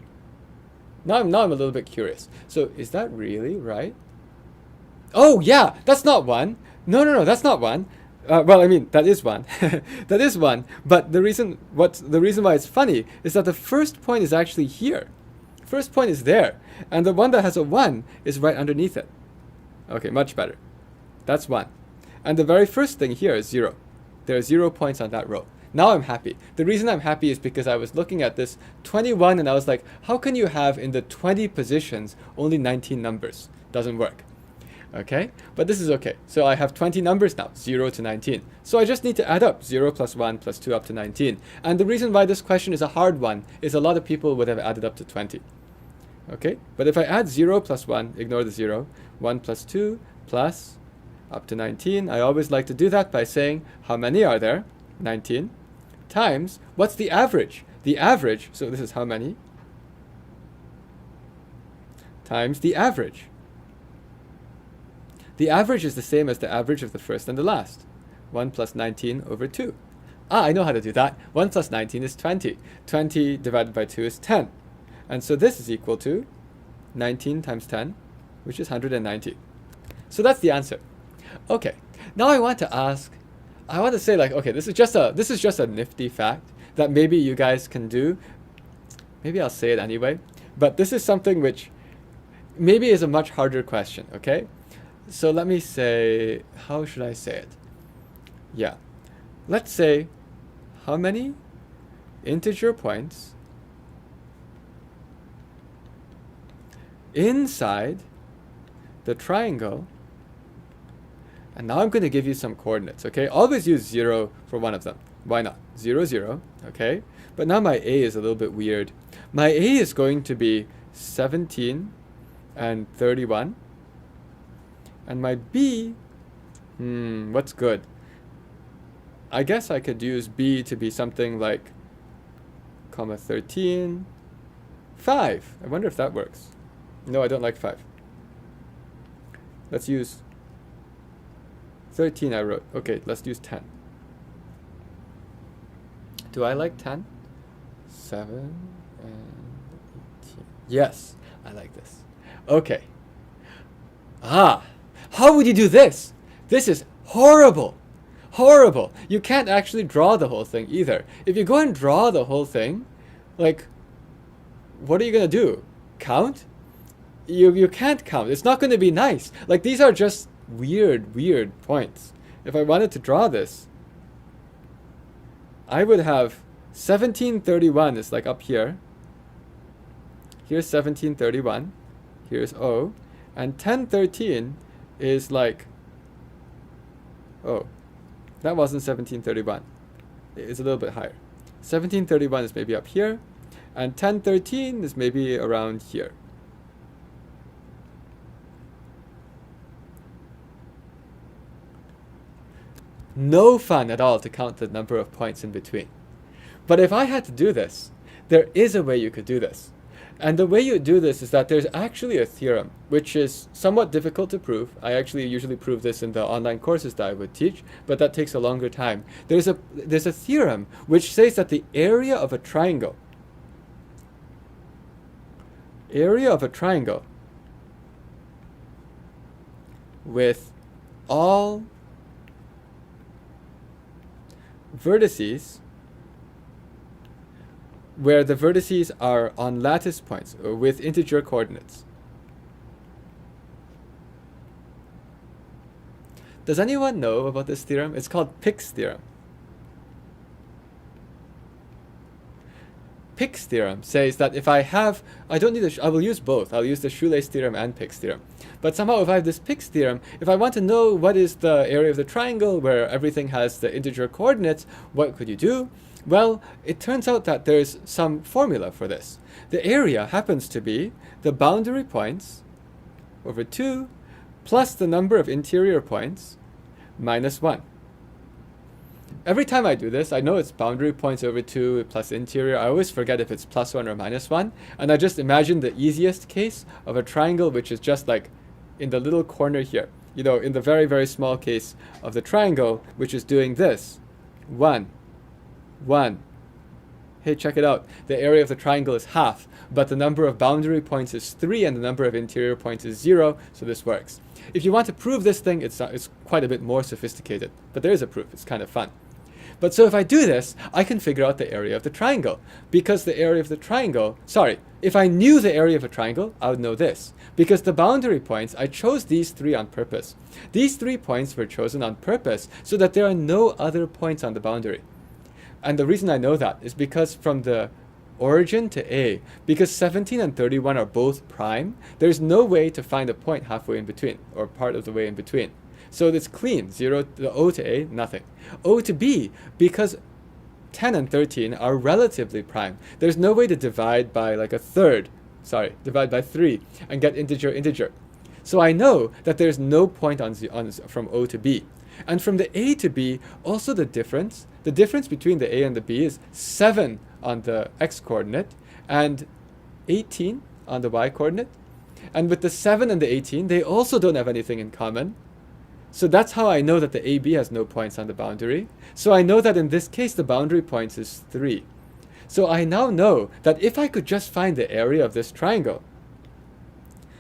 Now I'm a little bit curious. So is that really right? Oh yeah, that's not 1. No, that's not 1. Well, I mean, that is 1. That is 1. But the reason why it's funny is that the first point is actually here. First point is there. And the one that has a 1 is right underneath it. Okay, much better. That's 1. And the very first thing here is 0. There are 0 points on that row. Now I'm happy. The reason I'm happy is because I was looking at this 21 and I was like, how can you have in the 20 positions only 19 numbers? Doesn't work. Okay, but this is okay. So I have 20 numbers now, 0 to 19. So I just need to add up 0 plus 1 plus 2 up to 19. And the reason why this question is a hard one is a lot of people would have added up to 20. Okay, but if I add 0 plus 1, ignore the 0, 1 plus 2 plus up to 19, I always like to do that by saying, how many are there? 19 times, what's the average? The average, so this is how many, times the average. The average is the same as the average of the first and the last. 1 plus 19 over 2. I know how to do that. 1 plus 19 is 20. 20 divided by 2 is 10. And so this is equal to 19 times 10, which is 190. So that's the answer. Okay, now I want to say like, okay, this is just a nifty fact that maybe you guys can do. Maybe I'll say it anyway. But this is something which maybe is a much harder question, okay? So let me say, how should I say it? Yeah. Let's say, how many integer points inside the triangle, and now I'm going to give you some coordinates, okay? Always use 0 for one of them. Why not? 0, 0, okay? But now my A is a little bit weird. My A is going to be 17 and 31. And my B, what's good? I guess I could use B to be something like, comma 13, 5. I wonder if that works. No, I don't like 5. Let's use 13 I wrote. Okay, let's use 10. Do I like 10? 7 and 18. Yes, I like this. Okay. How would you do this? This is horrible. Horrible. You can't actually draw the whole thing either. If you go and draw the whole thing, like, what are you going to do? Count? You can't count. It's not going to be nice. Like, these are just weird points. If I wanted to draw this, I would have 1731 is like up here. Here's 1731. Here's O. And 1013 is like, oh, that wasn't 1731. It's a little bit higher. 1731 is maybe up here, and 1013 is maybe around here. No fun at all to count the number of points in between. But if I had to do this, there is a way you could do this. And the way you do this is that there's actually a theorem, which is somewhat difficult to prove. I actually usually prove this in the online courses that I would teach, but that takes a longer time. There's a theorem which says that the area of a triangle with all vertices where the vertices are on lattice points or with integer coordinates. Does anyone know about this theorem? It's called Pick's theorem. Pick's theorem says that if I don't need I will use both. I'll use the shoelace theorem and Pick's theorem. But somehow if I have this Pick's theorem, if I want to know what is the area of the triangle where everything has the integer coordinates, what could you do? Well, it turns out that there's some formula for this. The area happens to be the boundary points over 2 plus the number of interior points minus 1. Every time I do this, I know it's boundary points over 2 plus interior. I always forget if it's +1 or -1. And I just imagine the easiest case of a triangle, which is just like in the little corner here. You know, in the very, very small case of the triangle, which is doing this. 1, 1. Hey, check it out. The area of the triangle is half, but the number of boundary points is 3 and the number of interior points is 0, so this works. If you want to prove this thing, it's quite a bit more sophisticated, but there is a proof. It's kind of fun. But so if I do this, I can figure out the area of the triangle, because the area of the triangle, if I knew the area of a triangle, I would know this. Because the boundary points, I chose these 3 on purpose. These 3 points were chosen on purpose so that there are no other points on the boundary. And the reason I know that is because from the origin to A, because 17 and 31 are both prime, there's no way to find a point halfway in between, or part of the way in between. So it's clean, 0, the O to A, nothing. O to B, because 10 and 13 are relatively prime. There's no way to divide by like a third, divide by 3 and get integer. So I know that there's no point from O to B. And from the A to B, also the difference between the A and the B is 7 on the x-coordinate and 18 on the y-coordinate. And with the 7 and the 18, they also don't have anything in common. So that's how I know that the AB has no points on the boundary. So I know that in this case, the boundary points is 3. So I now know that if I could just find the area of this triangle,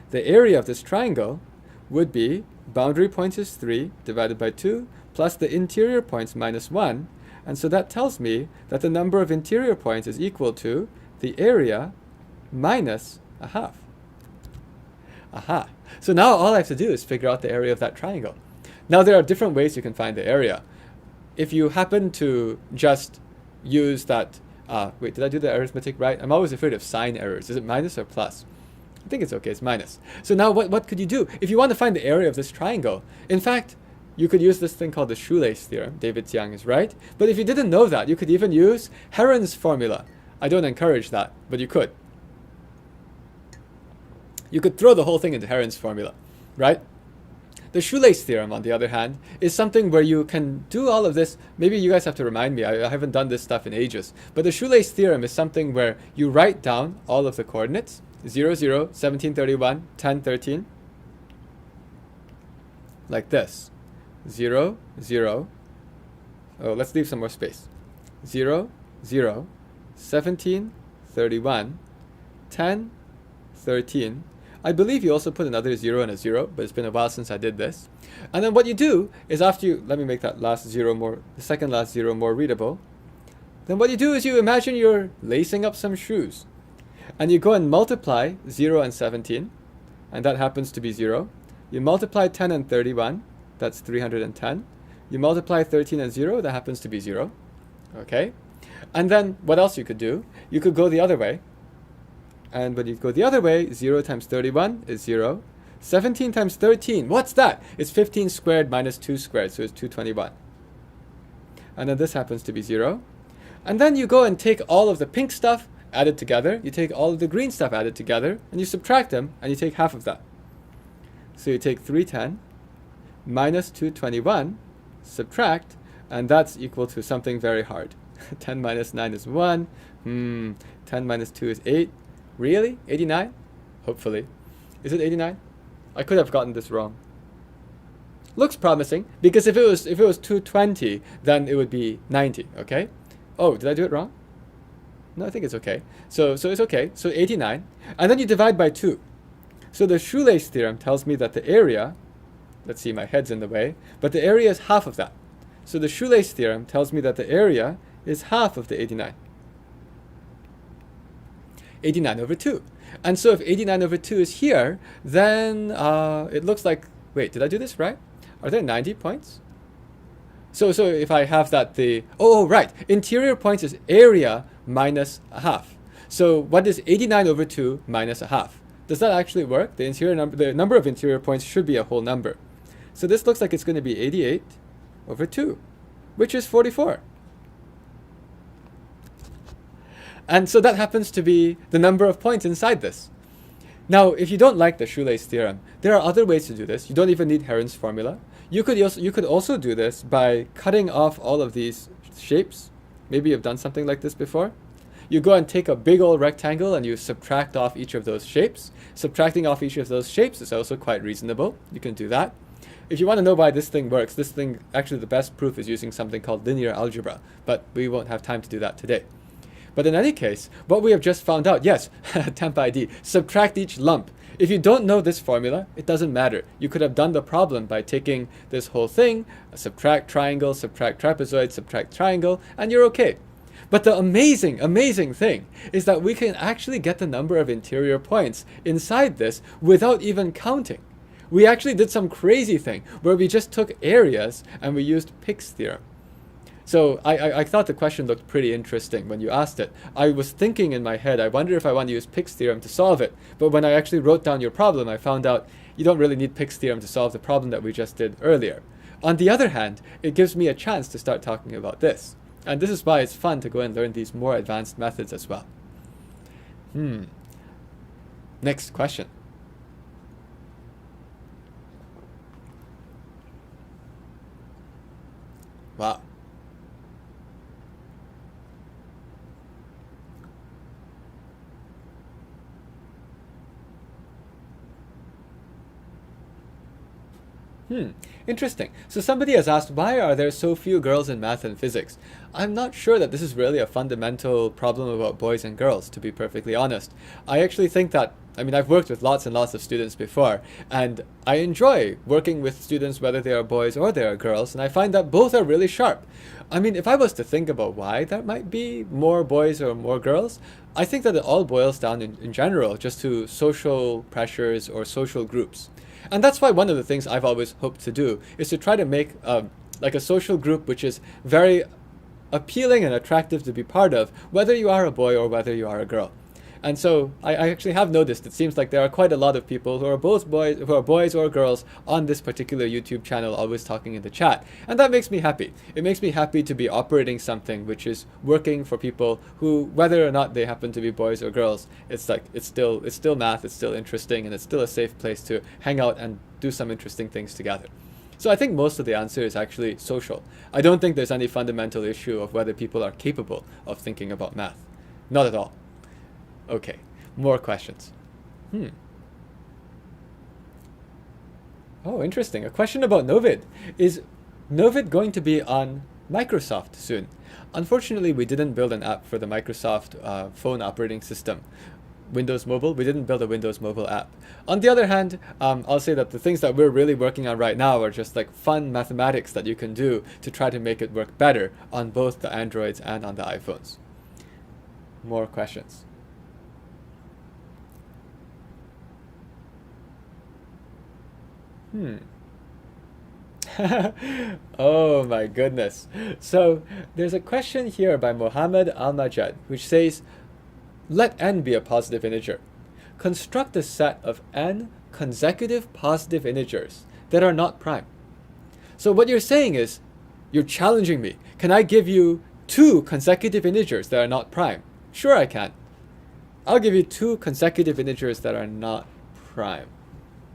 the area of this triangle would be boundary points is 3 divided by 2 plus the interior points minus 1. And so that tells me that the number of interior points is equal to the area minus a half. Aha. So now all I have to do is figure out the area of that triangle. Now there are different ways you can find the area. If you happen to just use that, wait, did I do the arithmetic right? I'm always afraid of sign errors. Is it minus or plus? I think it's okay, it's minus. So now what could you do? If you want to find the area of this triangle, in fact, you could use this thing called the shoelace theorem. David Jiang is right. But if you didn't know that, you could even use Heron's formula. I don't encourage that, but you could. You could throw the whole thing into Heron's formula, right? The shoelace theorem, on the other hand, is something where you can do all of this. Maybe you guys have to remind me. I haven't done this stuff in ages. But the shoelace theorem is something where you write down all of the coordinates. 0, 0, 17, 31, 10, 13. Like this. 0, 0. Oh, let's leave some more space. 0, 0, 17, 31, 10, 13. I believe you also put another 0 and a 0, but it's been a while since I did this. And then what you do is after you, let me make that last 0 more, the second last 0 more readable. Then what you do is you imagine you're lacing up some shoes. And you go and multiply 0 and 17, and that happens to be 0. You multiply 10 and 31, that's 310. You multiply 13 and 0, that happens to be 0. Okay? And then what else you could do? You could go the other way. And when you go the other way, 0 times 31 is 0. 17 times 13, what's that? It's 15 squared minus 2 squared, so it's 221. And then this happens to be 0. And then you go and take all of the pink stuff, add it together. You take all of the green stuff, add it together, and you subtract them, and you take half of that. So you take 310 minus 221, subtract, and that's equal to something very hard. 10 minus 9 is 1. 10 minus 2 is 8. Really? 89? Hopefully. Is it 89? I could have gotten this wrong. Looks promising, because if it was 220, then it would be 90, okay? Oh, did I do it wrong? No, I think it's okay. So it's okay. So 89. And then you divide by 2. So the shoelace theorem tells me that the area, let's see, my head's in the way, but the area is half of that. So the shoelace theorem tells me that the area is half of the 89. 89 over 2. And so if 89 over 2 is here, then it looks like, wait, did I do this right? Are there 90 points? So if I have that, right, interior points is area minus a half. So what is 89 over 2 minus a half? Does that actually work? The number of interior points should be a whole number. So this looks like it's going to be 88 over 2, which is 44. And so that happens to be the number of points inside this. Now, if you don't like the shoelace theorem, there are other ways to do this. You don't even need Heron's formula. You could also do this by cutting off all of these shapes. Maybe you've done something like this before. You go and take a big old rectangle and you subtract off each of those shapes. Subtracting off each of those shapes is also quite reasonable. You can do that. If you want to know why this thing works, this thing, actually the best proof is using something called linear algebra, but we won't have time to do that today. But in any case, what we have just found out, yes, temp ID, subtract each lump. If you don't know this formula, it doesn't matter. You could have done the problem by taking this whole thing, subtract triangle, subtract trapezoid, subtract triangle, and you're okay. But the amazing, amazing thing is that we can actually get the number of interior points inside this without even counting. We actually did some crazy thing where we just took areas and we used Pick's theorem. So I thought the question looked pretty interesting when you asked it. I was thinking in my head, I wonder if I want to use Pick's theorem to solve it. But when I actually wrote down your problem, I found out you don't really need Pick's theorem to solve the problem that we just did earlier. On the other hand, it gives me a chance to start talking about this. And this is why it's fun to go and learn these more advanced methods as well. Next question. Wow. Interesting. So somebody has asked, why are there so few girls in math and physics? I'm not sure that this is really a fundamental problem about boys and girls, to be perfectly honest. I actually think that, I've worked with lots and lots of students before, and I enjoy working with students whether they are boys or they are girls, and I find that both are really sharp. If I was to think about why there might be more boys or more girls, I think that it all boils down in general just to social pressures or social groups. And that's why one of the things I've always hoped to do is to try to make like a social group which is very appealing and attractive to be part of, whether you are a boy or whether you are a girl. And so I actually have noticed it seems like there are quite a lot of people who are boys or girls on this particular YouTube channel always talking in the chat. And that makes me happy. It makes me happy to be operating something which is working for people who, whether or not they happen to be boys or girls, it's still math, it's still interesting, and it's still a safe place to hang out and do some interesting things together. So I think most of the answer is actually social. I don't think there's any fundamental issue of whether people are capable of thinking about math. Not at all. Okay, more questions. Oh, interesting. A question about Novid. Is Novid going to be on Microsoft soon? Unfortunately, we didn't build an app for the Microsoft phone operating system. Windows Mobile, we didn't build a Windows Mobile app. On the other hand, I'll say that the things that we're really working on right now are just like fun mathematics that you can do to try to make it work better on both the Androids and on the iPhones. More questions. Oh my goodness. So there's a question here by Mohammed Al-Majad which says, let n be a positive integer. Construct a set of n consecutive positive integers that are not prime. So what you're saying is, you're challenging me. Can I give you 2 consecutive integers that are not prime? Sure I can. I'll give you 2 consecutive integers that are not prime.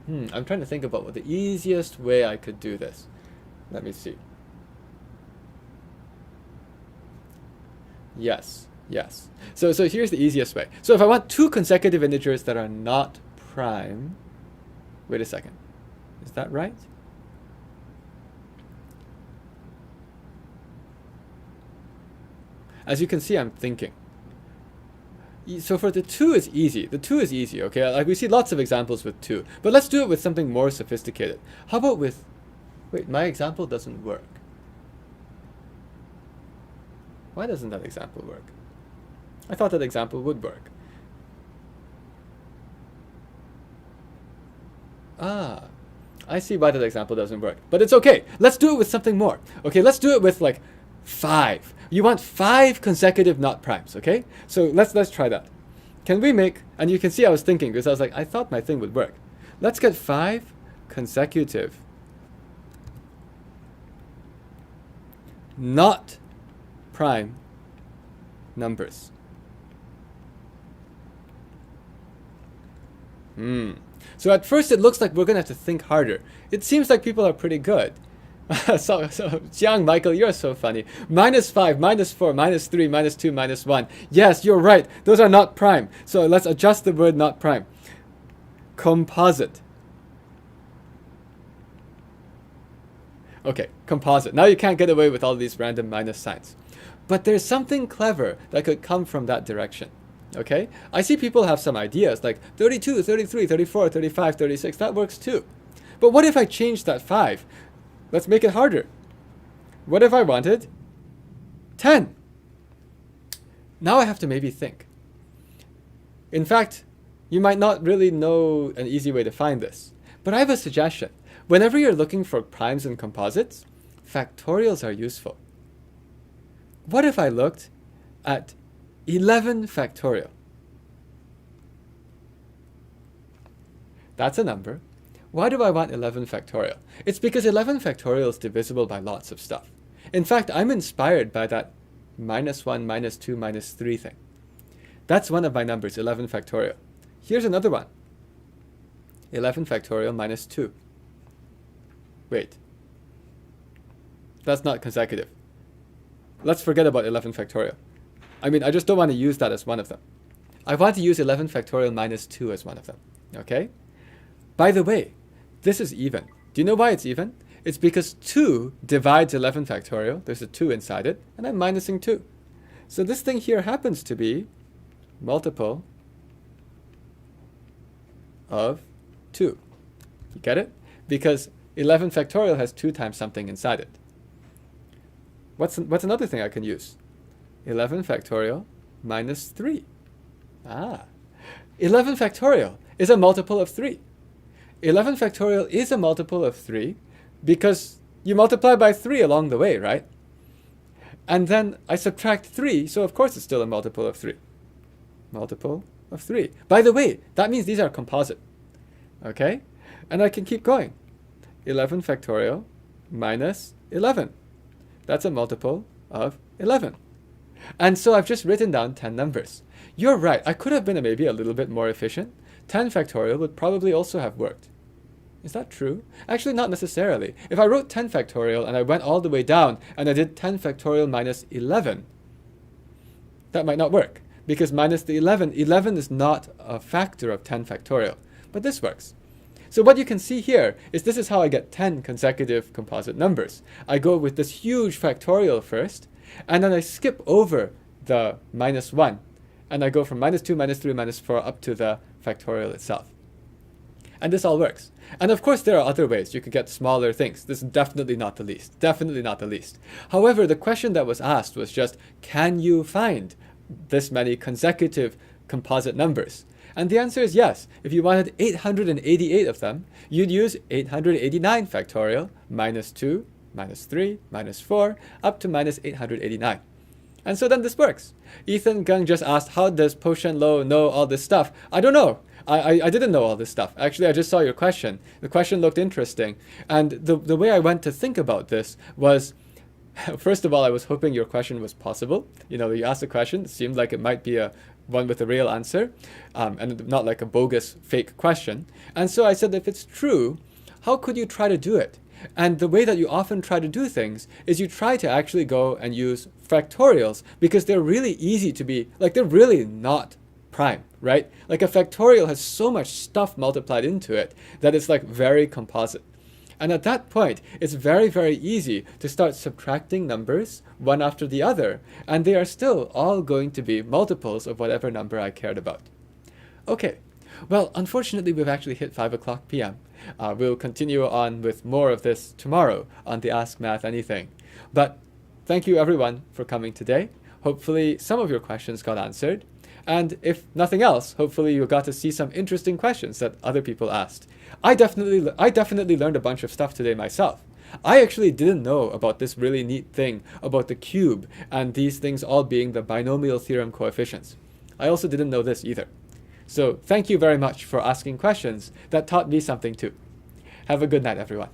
I'm trying to think about what the easiest way I could do this. Let me see. Yes. So here's the easiest way. So if I want 2 consecutive integers that are not prime, wait a second. Is that right? As you can see, I'm thinking. So for the 2 is easy. The 2 is easy, okay? Like we see lots of examples with 2. But let's do it with something more sophisticated. How about with... Wait, my example doesn't work. Why doesn't that example work? I thought that example would work. I see why that example doesn't work. But it's okay. Let's do it with something more. Okay, let's do it with like 5. You want 5 consecutive not primes, okay? So let's try that. Can we make, and you can see I was thinking because I was like, I thought my thing would work. Let's get 5 consecutive not prime numbers. So at first it looks like we're going to have to think harder. It seems like people are pretty good. so Jiang Michael, you're so funny. -5, -4, -3, -2, -1. Yes, you're right. Those are not prime. So let's adjust the word not prime. Composite. Okay, composite. Now you can't get away with all these random minus signs. But there's something clever that could come from that direction. Okay? I see people have some ideas like 32, 33, 34, 35, 36. That works too. But what if I change that 5? Let's make it harder. What if I wanted 10? Now I have to maybe think. In fact, you might not really know an easy way to find this. But I have a suggestion. Whenever you're looking for primes and composites, factorials are useful. What if I looked at 11 factorial? That's a number. Why do I want 11 factorial? It's because 11 factorial is divisible by lots of stuff. In fact, I'm inspired by that -1, -2, -3 thing. That's one of my numbers, 11 factorial. Here's another one. 11 factorial -2. Wait. That's not consecutive. Let's forget about 11 factorial. I mean, I just don't want to use that as one of them. I want to use 11 factorial -2 as one of them. Okay? By the way, this is even. Do you know why it's even? It's because 2 divides 11 factorial. There's a 2 inside it, and I'm minusing 2. So this thing here happens to be multiple of 2. You get it? Because 11 factorial has 2 times something inside it. What's another thing I can use? 11 factorial -3. 11 factorial is a multiple of 3. 11 factorial is a multiple of 3 because you multiply by 3 along the way, right? And then I subtract 3, so of course it's still a multiple of 3. Multiple of 3. By the way, that means these are composite. Okay? And I can keep going. 11 factorial minus 11. That's a multiple of 11. And so I've just written down 10 numbers. You're right, I could have been maybe a little bit more efficient. 10 factorial would probably also have worked. Is that true? Actually, not necessarily. If I wrote 10 factorial and I went all the way down and I did 10 factorial minus 11, that might not work. Because minus the 11 is not a factor of 10 factorial. But this works. So what you can see here is this is how I get 10 consecutive composite numbers. I go with this huge factorial first, and then I skip over the -1, and I go from -2, -3, -4 up to the factorial itself. And this all works. And of course there are other ways you could get smaller things. This is definitely not the least. Definitely not the least. However, the question that was asked was just, can you find this many consecutive composite numbers? And the answer is yes. If you wanted 888 of them, you'd use 889 factorial -2, -3, -4, up to -889. And so then this works. Ethan Gung just asked, how does Po-Shen Loh know all this stuff? I don't know. I didn't know all this stuff. Actually, I just saw your question. The question looked interesting. And the way I went to think about this was, first of all, I was hoping your question was possible. You know, you asked a question, it seemed like it might be one with a real answer, and not like a bogus fake question. And so I said, if it's true, how could you try to do it? And the way that you often try to do things is you try to actually go and use factorials because they're really easy to be, like they're really not prime, right? Like a factorial has so much stuff multiplied into it that it's like very composite. And at that point, it's very, very easy to start subtracting numbers one after the other, and they are still all going to be multiples of whatever number I cared about. Okay, well, unfortunately, we've actually hit 5 o'clock p.m. We'll continue on with more of this tomorrow on the Ask Math Anything. But thank you, everyone, for coming today. Hopefully, some of your questions got answered. And if nothing else, hopefully you got to see some interesting questions that other people asked. I definitely learned a bunch of stuff today myself. I actually didn't know about this really neat thing about the cube and these things all being the binomial theorem coefficients. I also didn't know this either. So thank you very much for asking questions that taught me something too. Have a good night, everyone.